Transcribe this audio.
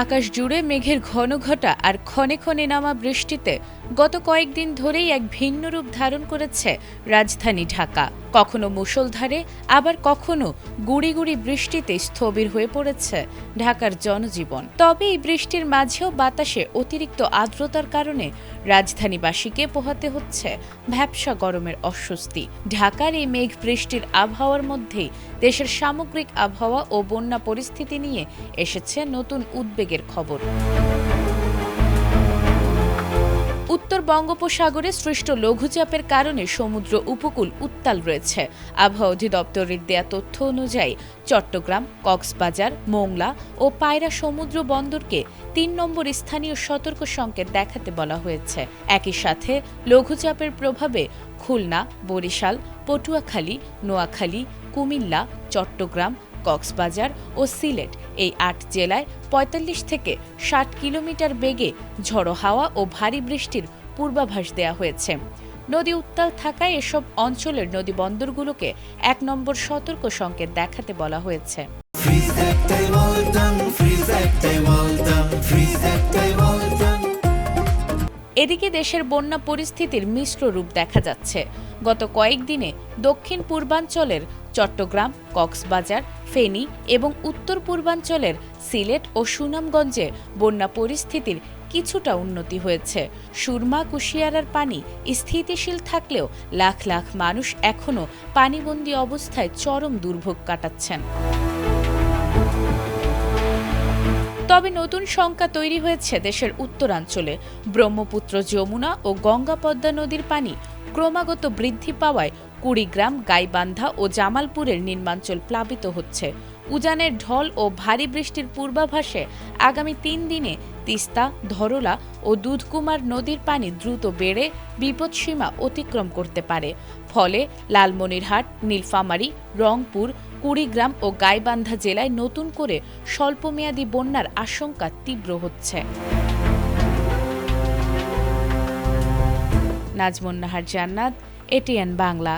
আকাশ জুড়ে মেঘের ঘন ঘটা আর ক্ষণে ক্ষণে নামা বৃষ্টিতে গত কয়েকদিন ধরেই এক ভিন্ন রূপ ধারণ করেছে রাজধানী ঢাকা। কখনো মুষলধারে, আবার কখনো গুঁড়ি গুঁড়ি বৃষ্টিতে স্থবির হয়ে পড়েছে ঢাকার জনজীবন। তবে এই বৃষ্টির মাঝেও বাতাসে অতিরিক্ত আর্দ্রতার কারণে রাজধানীবাসীকে পোহাতে হচ্ছে ভ্যাপসা গরমের অস্বস্তি। ঢাকার এই মেঘ বৃষ্টির আবহাওয়ার মধ্যেই দেশের সামগ্রিক আবহাওয়া ও বন্যা পরিস্থিতি নিয়ে এসেছে নতুন উদ্বেগের খবর। উত্তর বঙ্গোপসাগরে সৃষ্ট লঘুচাপের কারণে সমুদ্র উপকূল উত্তাল রয়েছে। আবহাওয়া অধিদপ্তরের দেয়া তথ্য অনুযায়ী চট্টগ্রাম, কক্সবাজার, মোংলা ও পায়রা সমুদ্র বন্দরকে ৩ নম্বর স্থানীয় সতর্ক সংকেত দেখাতে বলা হয়েছে। একই সাথে লঘুচাপের প্রভাবে খুলনা, বরিশাল, পটুয়াখালী, নোয়াখালী, কুমিল্লা, চট্টগ্রাম, কক্সবাজার ও সিলেট এই ৮ জেলায় ৪৫ থেকে ৬০ কিলোমিটার বেগে ঝড়ো হাওয়া ও ভারী বৃষ্টির পূর্বাভাস দেওয়া হয়েছে। নদী উত্তাল থাকায় এসব অঞ্চলের নদী বন্দরগুলোকে ১ নম্বর সতর্ক সংকেত দেখাতে বলা হয়েছে। এদিকে দেশের বন্যা পরিস্থিতির মিশ্র রূপ দেখা যাচ্ছে। গত কয়েকদিনে দক্ষিণ পূর্বাঞ্চলের চট্টগ্রাম, কক্সবাজার, ফেনী এবং উত্তর পূর্বাঞ্চলের সিলেট ও সুনামগঞ্জে বন্যা পরিস্থিতির কিছুটা উন্নতি হয়েছে। সুরমা, কুশিয়ারার পানি স্থিতিশীল থাকলেও লাখ লাখ মানুষ এখনও পানিবন্দী অবস্থায় চরম দুর্ভোগ কাটাচ্ছেন। তবে নতুন শঙ্কা তৈরি হয়েছে দেশের উত্তরাঞ্চলে। ব্রহ্মপুত্র, যমুনা ও গঙ্গা পদ্মা নদীর পানি ক্রমাগত বৃদ্ধি পাওয়ায় কুড়িগ্রাম, গাইবান্ধা ও জামালপুরের নিম্নাঞ্চল প্লাবিত হচ্ছে। উজানের ঢল ও ভারী বৃষ্টির পূর্বাভাসে আগামী ৩ দিনে তিস্তা, ধরলা ও দুধকুমার নদীর পানি দ্রুত বেড়ে বিপদসীমা অতিক্রম করতে পারে। ফলে লালমনিরহাট, নীলফামারী, রংপুর, কুড়িগ্রাম ও গাইবান্ধা জেলায় নতুন করে স্বল্পমেয়াদী বন্যার আশঙ্কা তীব্র হচ্ছে। নাজমুন নাহার জান্নাত, এটিএন বাংলা।